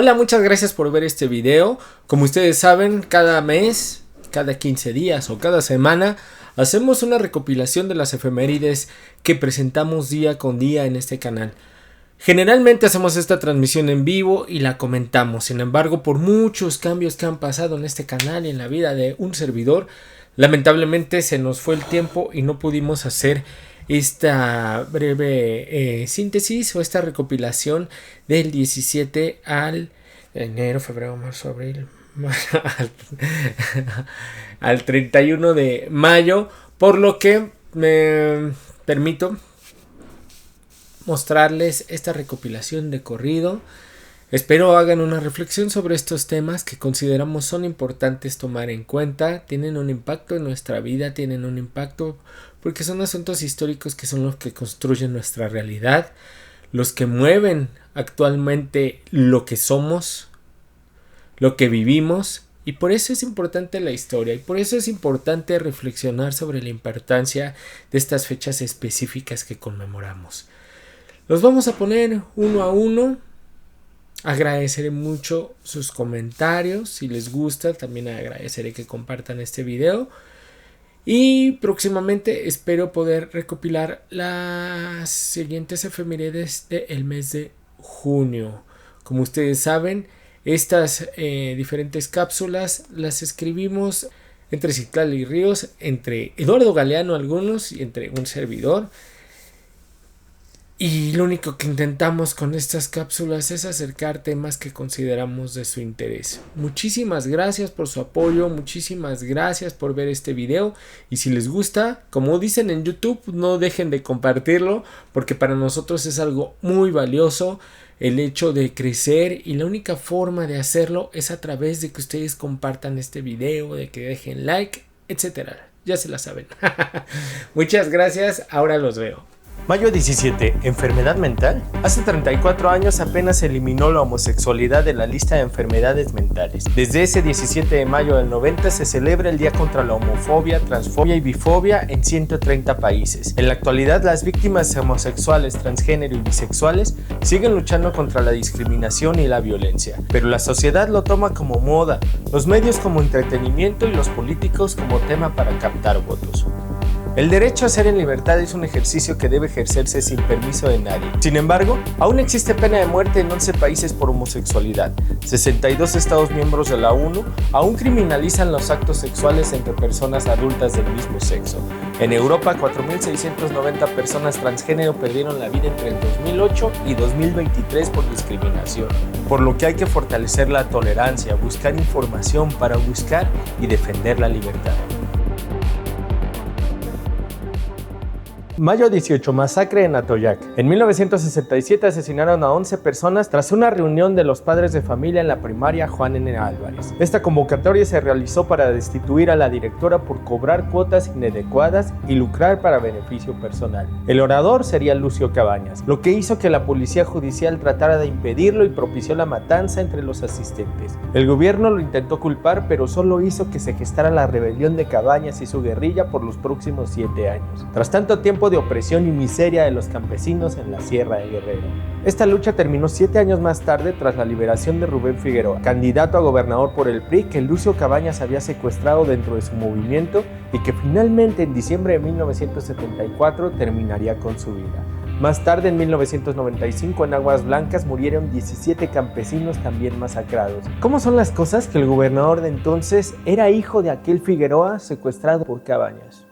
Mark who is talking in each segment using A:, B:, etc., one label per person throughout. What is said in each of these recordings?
A: Hola, muchas gracias por ver este video. Como ustedes saben, cada mes, cada 15 días o cada semana hacemos una recopilación de las efemérides que presentamos día con día en este canal. Generalmente hacemos esta transmisión en vivo y la comentamos. Sin embargo, por muchos cambios que han pasado en este canal y en la vida de un servidor, lamentablemente se nos fue el tiempo y no pudimos hacer esta breve síntesis o esta recopilación del 17 al enero, febrero, marzo, abril, al 31 de mayo, por lo que me permito mostrarles esta recopilación de corrido. Espero hagan una reflexión sobre estos temas que consideramos son importantes tomar en cuenta, tienen un impacto en nuestra vida, tienen un impacto porque son asuntos históricos que son los que construyen nuestra realidad, los que mueven actualmente lo que somos, lo que vivimos, y por eso es importante la historia y por eso es importante reflexionar sobre la importancia de estas fechas específicas que conmemoramos. Los vamos a poner uno a uno. Agradeceré mucho sus comentarios, si les gusta también agradeceré que compartan este video y próximamente espero poder recopilar las siguientes efemérides del mes de junio. Como ustedes saben, estas diferentes cápsulas las escribimos entre Citlali y Ríos, entre Eduardo Galeano algunos y entre un servidor. Y lo único que intentamos con estas cápsulas es acercar temas que consideramos de su interés. Muchísimas gracias por su apoyo, muchísimas gracias por ver este video. Y si les gusta, como dicen en YouTube, no dejen de compartirlo, porque para nosotros es algo muy valioso el hecho de crecer. Y la única forma de hacerlo es a través de que ustedes compartan este video, de que dejen like, etcétera. Ya se la saben. Muchas gracias, ahora los veo.
B: Mayo 17. ¿Enfermedad mental? Hace 34 años apenas se eliminó la homosexualidad de la lista de enfermedades mentales. Desde ese 17 de mayo del 90 se celebra el Día contra la Homofobia, Transfobia y Bifobia en 130 países. En la actualidad, las víctimas homosexuales, transgénero y bisexuales siguen luchando contra la discriminación y la violencia. Pero la sociedad lo toma como moda, los medios como entretenimiento y los políticos como tema para captar votos. El derecho a ser en libertad es un ejercicio que debe ejercerse sin permiso de nadie. Sin embargo, aún existe pena de muerte en 11 países por homosexualidad. 62 estados miembros de la ONU aún criminalizan los actos sexuales entre personas adultas del mismo sexo. En Europa, 4.690 personas transgénero perdieron la vida entre el 2008 y 2023 por discriminación. Por lo que hay que fortalecer la tolerancia, buscar información para buscar y defender la libertad. Mayo 18. Masacre en Atoyac. En 1967 asesinaron a 11 personas tras una reunión de los padres de familia en la primaria Juan N. Álvarez. Esta convocatoria se realizó para destituir a la directora por cobrar cuotas inadecuadas y lucrar para beneficio personal. El orador sería Lucio Cabañas, lo que hizo que la policía judicial tratara de impedirlo y propició la matanza entre los asistentes. El gobierno lo intentó culpar, pero solo hizo que se gestara la rebelión de Cabañas y su guerrilla por los próximos 7 años. Tras tanto tiempo de opresión y miseria de los campesinos en la Sierra de Guerrero. Esta lucha terminó 7 años más tarde tras la liberación de Rubén Figueroa, candidato a gobernador por el PRI que Lucio Cabañas había secuestrado dentro de su movimiento y que finalmente en diciembre de 1974 terminaría con su vida. Más tarde, en 1995, en Aguas Blancas murieron 17 campesinos también masacrados. ¿Cómo son las cosas que el gobernador de entonces era hijo de aquel Figueroa secuestrado por Cabañas?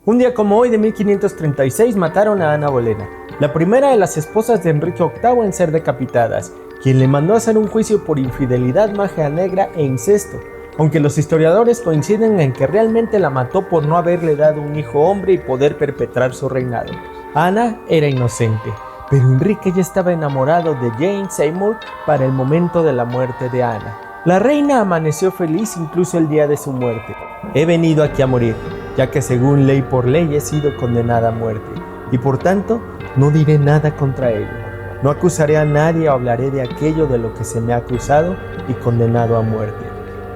B: Un día como hoy de 1536 mataron a Ana Bolena, la primera de las esposas de Enrique VIII en ser decapitadas, quien le mandó a hacer un juicio por infidelidad, magia negra e incesto, aunque los historiadores coinciden en que realmente la mató por no haberle dado un hijo hombre y poder perpetrar su reinado. Ana era inocente, pero Enrique ya estaba enamorado de Jane Seymour para el momento de la muerte de Ana. La reina amaneció feliz incluso el día de su muerte. He venido aquí a morir, ya que según ley por ley he sido condenada a muerte, y por tanto no diré nada contra ello. No acusaré a nadie o hablaré de aquello de lo que se me ha acusado y condenado a muerte,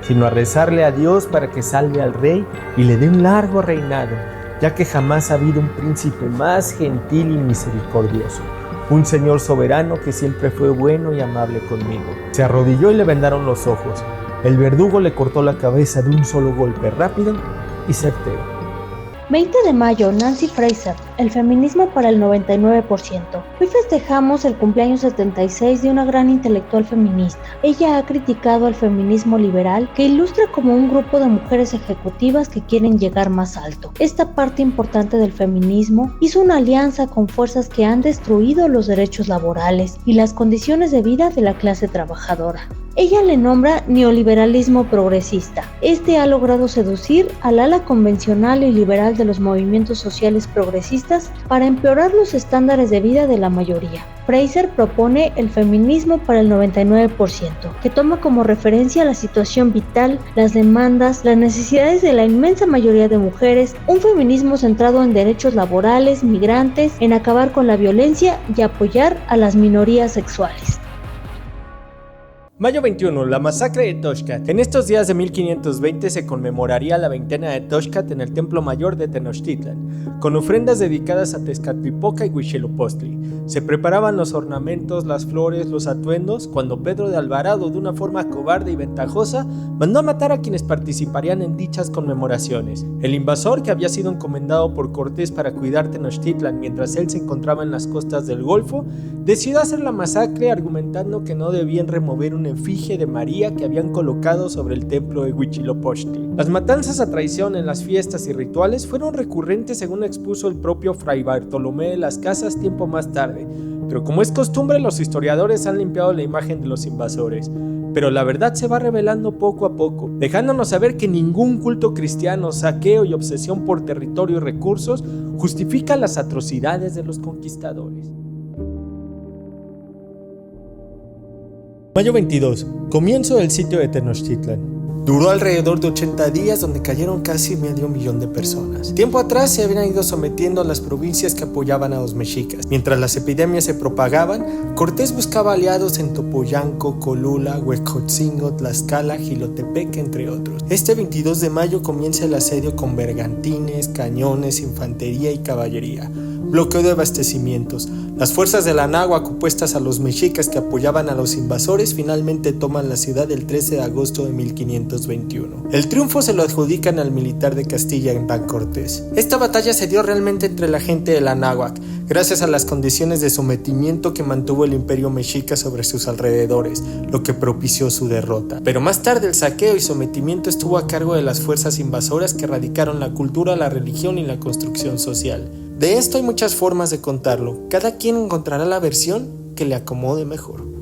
B: sino a rezarle a Dios para que salve al rey y le dé un largo reinado, ya que jamás ha habido un príncipe más gentil y misericordioso. un señor soberano que siempre fue bueno y amable conmigo. Se arrodilló y le vendaron los ojos. El verdugo le cortó la cabeza de un solo golpe rápido y certero.
C: 20 de mayo, Nancy Fraser, el feminismo para el 99%. Hoy festejamos el cumpleaños 76 de una gran intelectual feminista. Ella ha criticado al feminismo liberal, que ilustra como un grupo de mujeres ejecutivas que quieren llegar más alto. Esta parte importante del feminismo hizo una alianza con fuerzas que han destruido los derechos laborales y las condiciones de vida de la clase trabajadora. Ella le nombra neoliberalismo progresista. Este ha logrado seducir al ala convencional y liberal de los movimientos sociales progresistas para empeorar los estándares de vida de la mayoría. Fraser propone el feminismo para el 99%, que toma como referencia la situación vital, las demandas, las necesidades de la inmensa mayoría de mujeres, un feminismo centrado en derechos laborales, migrantes, en acabar con la violencia y apoyar a las minorías sexuales.
B: Mayo 21, la masacre de Toxcat. En estos días de 1520 se conmemoraría la veintena de Toxcat en el Templo Mayor de Tenochtitlan, con ofrendas dedicadas a Tezcatlipoca y Huitzilopochtli. Se preparaban los ornamentos, las flores, los atuendos, cuando Pedro de Alvarado, de una forma cobarde y ventajosa, mandó a matar a quienes participarían en dichas conmemoraciones. El invasor, que había sido encomendado por Cortés para cuidar Tenochtitlan mientras él se encontraba en las costas del Golfo, decidió hacer la masacre argumentando que no debían remover una efigie de María que habían colocado sobre el templo de Huitzilopochtli. Las matanzas a traición en las fiestas y rituales fueron recurrentes, según expuso el propio Fray Bartolomé de las Casas tiempo más tarde, pero como es costumbre, los historiadores han limpiado la imagen de los invasores. Pero la verdad se va revelando poco a poco, dejándonos saber que ningún culto cristiano, saqueo y obsesión por territorio y recursos justifica las atrocidades de los conquistadores. Mayo 22. Comienzo del sitio de Tenochtitlan. Duró alrededor de 80 días, donde cayeron casi 500,000 de personas. Tiempo atrás se habían ido sometiendo a las provincias que apoyaban a los mexicas. Mientras las epidemias se propagaban, Cortés buscaba aliados en Topoyanco, Colula, Huejotzingo, Tlaxcala, Jilotepec, entre otros. Este 22 de mayo comienza el asedio con bergantines, cañones, infantería y caballería. Bloqueo de abastecimientos. Las fuerzas de la Anáhuac, opuestas a los mexicas que apoyaban a los invasores, finalmente toman la ciudad el 13 de agosto de 1521. El triunfo se lo adjudican al militar de Castilla, Hernán Cortés. Esta batalla se dio realmente entre la gente de la Anáhuac, gracias a las condiciones de sometimiento que mantuvo el imperio mexica sobre sus alrededores, lo que propició su derrota. Pero más tarde el saqueo y sometimiento estuvo a cargo de las fuerzas invasoras que erradicaron la cultura, la religión y la construcción social. De esto hay muchas formas de contarlo, cada quien encontrará la versión que le acomode mejor.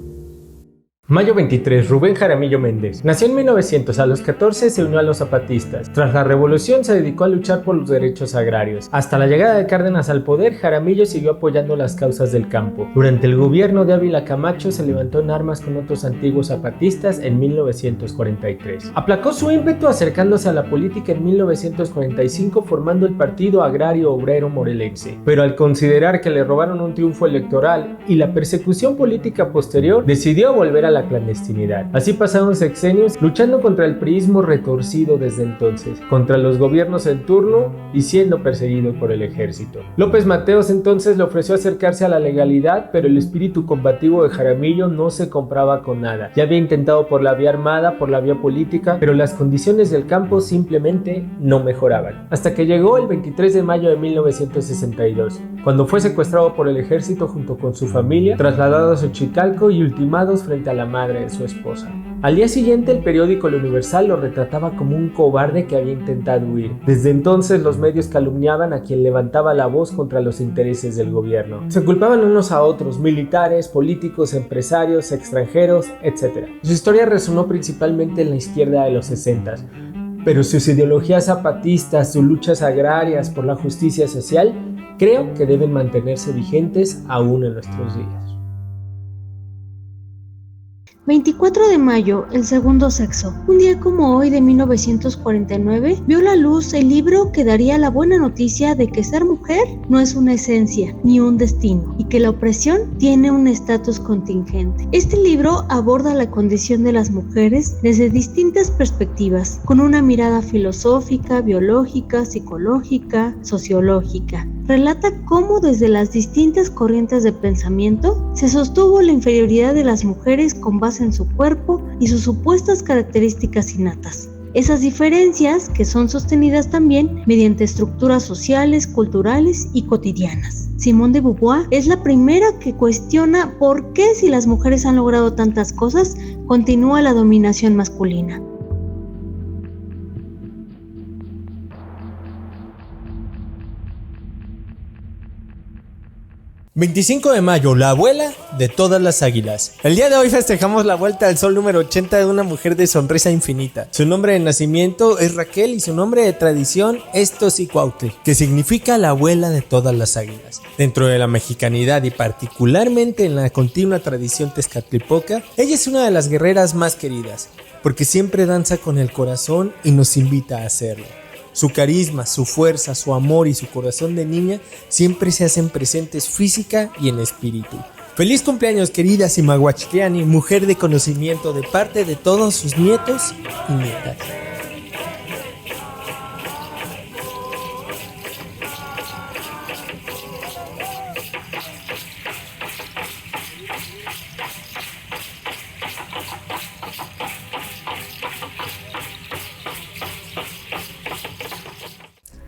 B: Mayo 23, Rubén Jaramillo Méndez. Nació en 1900, a los 14 se unió a los zapatistas. Tras la revolución se dedicó a luchar por los derechos agrarios. Hasta la llegada de Cárdenas al poder, Jaramillo siguió apoyando las causas del campo. Durante el gobierno de Ávila Camacho se levantó en armas con otros antiguos zapatistas en 1943. Aplacó su ímpetu acercándose a la política en 1945, formando el Partido Agrario Obrero Morelense. Pero al considerar que le robaron un triunfo electoral y la persecución política posterior, decidió volver a la clandestinidad. Así pasaron sexenios luchando contra el priismo retorcido desde entonces, contra los gobiernos en turno y siendo perseguido por el ejército. López Mateos entonces le ofreció acercarse a la legalidad, pero el espíritu combativo de Jaramillo no se compraba con nada. Ya había intentado por la vía armada, por la vía política, pero las condiciones del campo simplemente no mejoraban. Hasta que llegó el 23 de mayo de 1962, cuando fue secuestrado por el ejército junto con su familia, trasladado a Xochicalco y ultimados frente a la madre de su esposa. Al día siguiente, el periódico El Universal lo retrataba como un cobarde que había intentado huir. Desde entonces, los medios calumniaban a quien levantaba la voz contra los intereses del gobierno. Se culpaban unos a otros, militares, políticos, empresarios, extranjeros, etc. Su historia resonó principalmente en la izquierda de los 60s, pero sus ideologías zapatistas, sus luchas agrarias por la justicia social, creo que deben mantenerse vigentes aún en nuestros días.
C: 24 de mayo, el segundo sexo. Un día como hoy de 1949, vio la luz el libro que daría la buena noticia de que ser mujer no es una esencia ni un destino y que la opresión tiene un estatus contingente. Este libro aborda la condición de las mujeres desde distintas perspectivas, con una mirada filosófica, biológica, psicológica, sociológica. relata cómo desde las distintas corrientes de pensamiento se sostuvo la inferioridad de las mujeres con base en su cuerpo y sus supuestas características innatas. Esas diferencias que son sostenidas también mediante estructuras sociales, culturales y cotidianas. Simone de Beauvoir es la primera que cuestiona por qué, si las mujeres han logrado tantas cosas, continúa la dominación masculina.
B: ...25 de mayo, la abuela de todas las águilas. El día de hoy festejamos la vuelta al sol número 80 de una mujer de sonrisa infinita. Su nombre de nacimiento es Raquel y su nombre de tradición es Tosicuautli, que significa la abuela de todas las águilas. Dentro de la mexicanidad y particularmente en la continua tradición tezcatlipoca, ella es una de las guerreras más queridas, porque siempre danza con el corazón y nos invita a hacerlo. Su carisma, su fuerza, su amor y su corazón de niña siempre se hacen presentes física y en espíritu. Feliz cumpleaños, querida Simahuachtiani, mujer de conocimiento, de parte de todos sus nietos y nietas.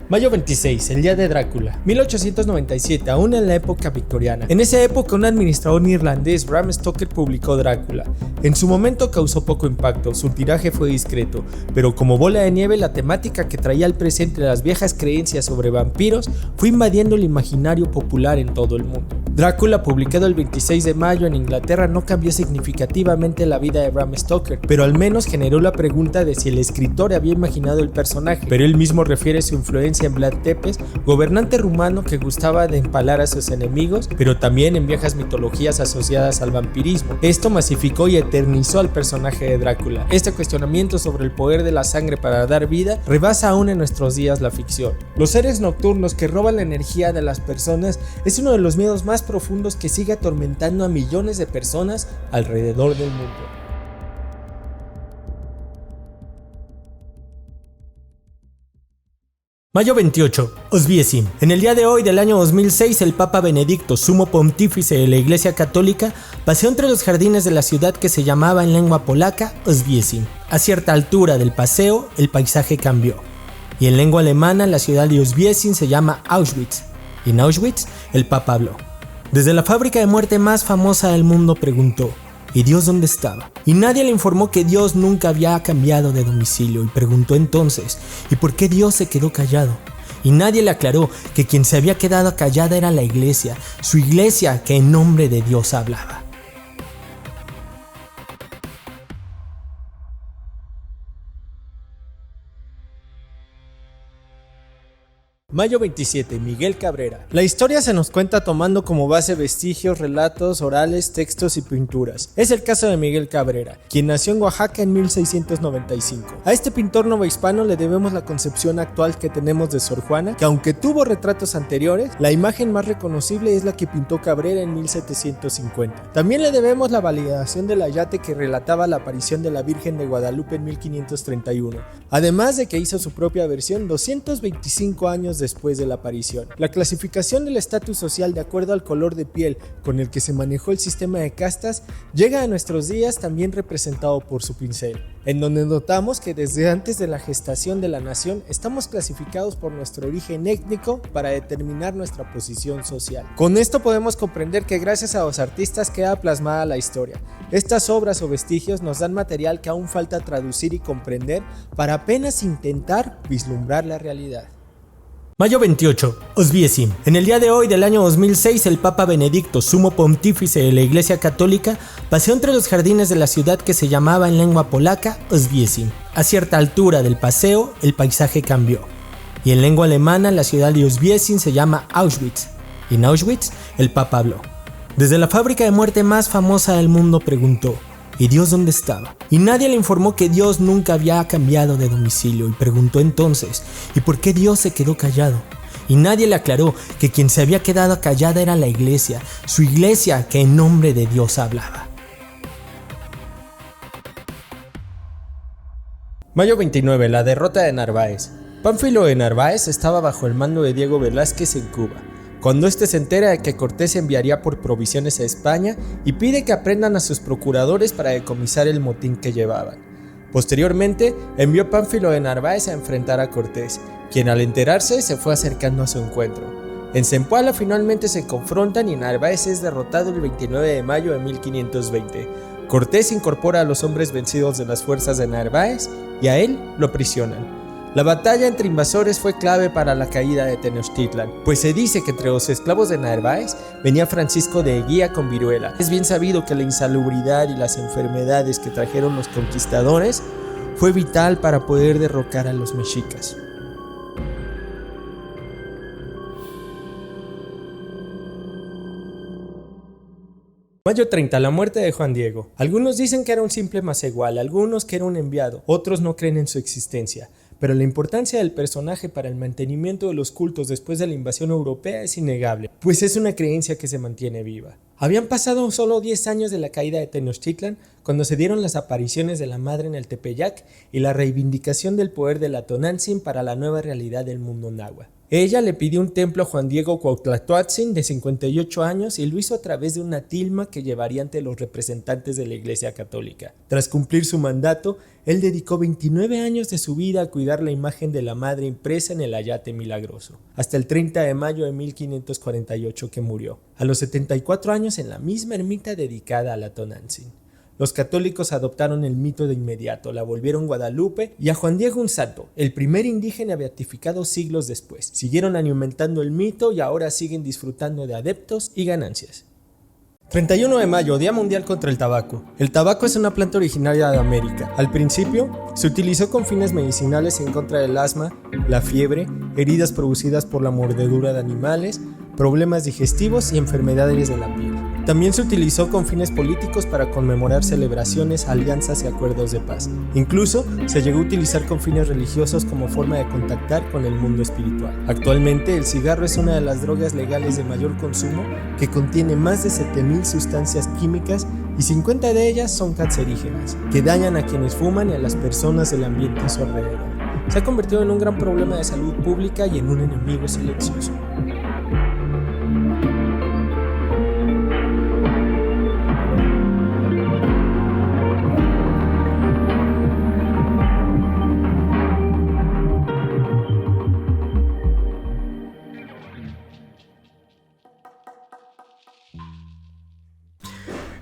B: Mayo 26, el día de Drácula, 1897, aún en la época victoriana. En esa época un administrador irlandés, Bram Stoker, publicó Drácula. En su momento causó poco impacto, su tiraje fue discreto, pero como bola de nieve la temática que traía al presente las viejas creencias sobre vampiros fue invadiendo el imaginario popular en todo el mundo. Drácula, publicado el 26 de mayo en Inglaterra, no cambió significativamente la vida de Bram Stoker, pero al menos generó la pregunta de si el escritor había imaginado el personaje, pero él mismo refiere su influencia en Vlad Tepes, gobernante rumano que gustaba de empalar a sus enemigos, pero también en viejas mitologías asociadas al vampirismo. Esto masificó y eternizó al personaje de Drácula. Este cuestionamiento sobre el poder de la sangre para dar vida rebasa aún en nuestros días la ficción. Los seres nocturnos que roban la energía de las personas es uno de los miedos más profundos que sigue atormentando a millones de personas alrededor del mundo. Mayo 28, Oswiecim. En el día de hoy del año 2006, el Papa Benedicto, sumo pontífice de la Iglesia Católica, paseó entre los jardines de la ciudad que se llamaba en lengua polaca Oswiecim. A cierta altura del paseo, el paisaje cambió. Y en lengua alemana, la ciudad de Oswiecim se llama Auschwitz. Y en Auschwitz, el Papa habló. Desde la fábrica de muerte más famosa del mundo preguntó: ¿y Dios dónde estaba? Y nadie le informó que Dios nunca había cambiado de domicilio y preguntó entonces: ¿y por qué Dios se quedó callado? Y nadie le aclaró que quien se había quedado callada era la iglesia, su iglesia que en nombre de Dios hablaba. Mayo 27, Miguel Cabrera. La historia se nos cuenta tomando como base vestigios, relatos, orales, textos y pinturas. Es el caso de Miguel Cabrera, quien nació en Oaxaca en 1695. A este pintor novohispano le debemos la concepción actual que tenemos de Sor Juana, que aunque tuvo retratos anteriores, la imagen más reconocible es la que pintó Cabrera en 1750. También le debemos la validación del ayate que relataba la aparición de la Virgen de Guadalupe en 1531, además de que hizo su propia versión 225 años después de la aparición. La clasificación del estatus social de acuerdo al color de piel con el que se manejó el sistema de castas llega a nuestros días también representado por su pincel, en donde notamos que desde antes de la gestación de la nación estamos clasificados por nuestro origen étnico para determinar nuestra posición social. Con esto podemos comprender que gracias a los artistas queda plasmada la historia. Estas obras o vestigios nos dan material que aún falta traducir y comprender para apenas intentar vislumbrar la realidad. Mayo 28, Oswiecim. En el día de hoy del año 2006, el Papa Benedicto, sumo pontífice de la Iglesia Católica, paseó entre los jardines de la ciudad que se llamaba en lengua polaca Oswiecim. A cierta altura del paseo, el paisaje cambió. Y en lengua alemana, la ciudad de Oswiecim se llama Auschwitz. Y en Auschwitz, el Papa habló. Desde la fábrica de muerte más famosa del mundo preguntó: ¿y Dios dónde estaba? Y nadie le informó que Dios nunca había cambiado de domicilio y preguntó entonces: ¿y por qué Dios se quedó callado? Y nadie le aclaró que quien se había quedado callada era la iglesia, su iglesia que en nombre de Dios hablaba. Mayo 29, la derrota de Narváez. Pánfilo de Narváez estaba bajo el mando de Diego Velázquez en Cuba, cuando este se entera de que Cortés enviaría por provisiones a España y pide que aprendan a sus procuradores para decomisar el motín que llevaban. Posteriormente, envió Pánfilo de Narváez a enfrentar a Cortés, quien al enterarse se fue acercando a su encuentro. En Zempoala finalmente se confrontan y Narváez es derrotado el 29 de mayo de 1520. Cortés incorpora a los hombres vencidos de las fuerzas de Narváez y a él lo aprisionan. La batalla entre invasores fue clave para la caída de Tenochtitlan, pues se dice que entre los esclavos de Narváez venía Francisco de Eguía con viruela. Es bien sabido que la insalubridad y las enfermedades que trajeron los conquistadores fue vital para poder derrocar a los mexicas. Mayo 30, la muerte de Juan Diego. Algunos dicen que era un simple macegual, algunos que era un enviado, otros no creen en su existencia. Pero la importancia del personaje para el mantenimiento de los cultos después de la invasión europea es innegable, pues es una creencia que se mantiene viva. Habían pasado solo 10 años de la caída de Tenochtitlan cuando se dieron las apariciones de la Madre en el Tepeyac y la reivindicación del poder de la Tonantzin para la nueva realidad del mundo náhuatl. Ella le pidió un templo a Juan Diego Cuauhtlatoatzin de 58 años y lo hizo a través de una tilma que llevaría ante los representantes de la Iglesia Católica. Tras cumplir su mandato, él dedicó 29 años de su vida a cuidar la imagen de la Madre impresa en el ayate milagroso, hasta el 30 de mayo de 1548 que murió, a los 74 años en la misma ermita dedicada a la Tonantzin. Los católicos adoptaron el mito de inmediato, la volvieron Guadalupe y a Juan Diego un santo, el primer indígena beatificado siglos después. Siguieron alimentando el mito y ahora siguen disfrutando de adeptos y ganancias. 31 de mayo, Día Mundial contra el Tabaco. El tabaco es una planta originaria de América. Al principio, se utilizó con fines medicinales en contra del asma, la fiebre, heridas producidas por la mordedura de animales, problemas digestivos y enfermedades de la piel. También se utilizó con fines políticos para conmemorar celebraciones, alianzas y acuerdos de paz. Incluso se llegó a utilizar con fines religiosos como forma de contactar con el mundo espiritual. Actualmente, el cigarro es una de las drogas legales de mayor consumo que contiene más de 7,000 sustancias químicas y 50 de ellas son cancerígenas, que dañan a quienes fuman y a las personas del ambiente a su alrededor. Se ha convertido en un gran problema de salud pública y en un enemigo silencioso.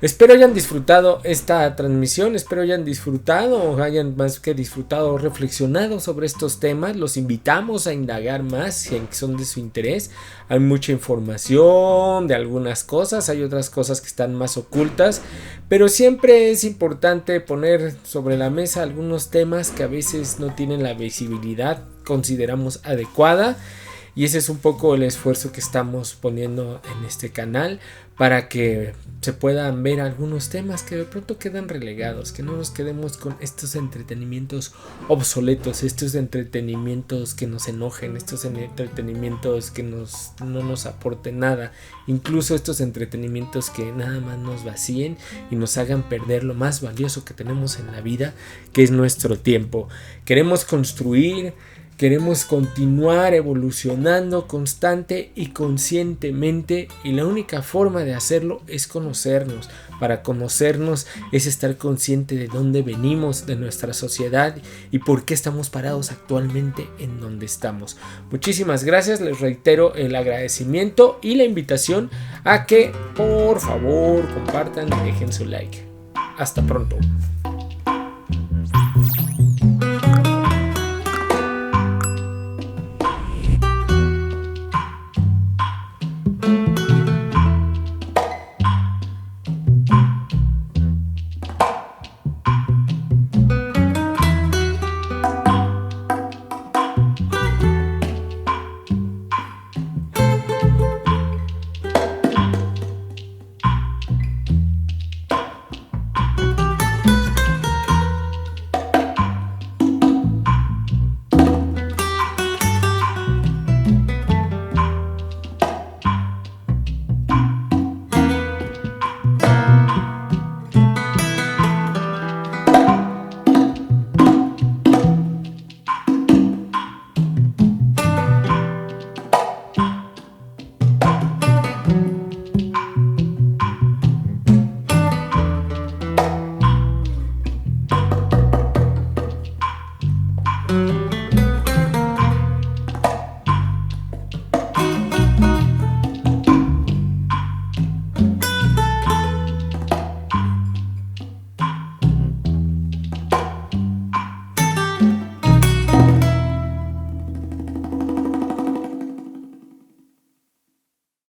A: Espero hayan disfrutado esta transmisión, espero hayan disfrutado o hayan más que disfrutado, reflexionado sobre estos temas. Los invitamos a indagar más si son de su interés. Hay mucha información de algunas cosas, hay otras cosas que están más ocultas, pero siempre es importante poner sobre la mesa algunos temas que a veces no tienen la visibilidad, consideramos adecuada. Y ese es un poco el esfuerzo que estamos poniendo en este canal para que se puedan ver algunos temas que de pronto quedan relegados, que no nos quedemos con estos entretenimientos obsoletos, estos entretenimientos que nos enojen, estos entretenimientos que no nos aporten nada, incluso estos entretenimientos que nada más nos vacíen y nos hagan perder lo más valioso que tenemos en la vida, que es nuestro tiempo. Queremos construir, queremos continuar evolucionando constante y conscientemente, y la única forma de hacerlo es conocernos. Para conocernos es estar consciente de dónde venimos, de nuestra sociedad y por qué estamos parados actualmente en donde estamos. Muchísimas gracias, les reitero el agradecimiento y la invitación a que por favor compartan y dejen su like. Hasta pronto.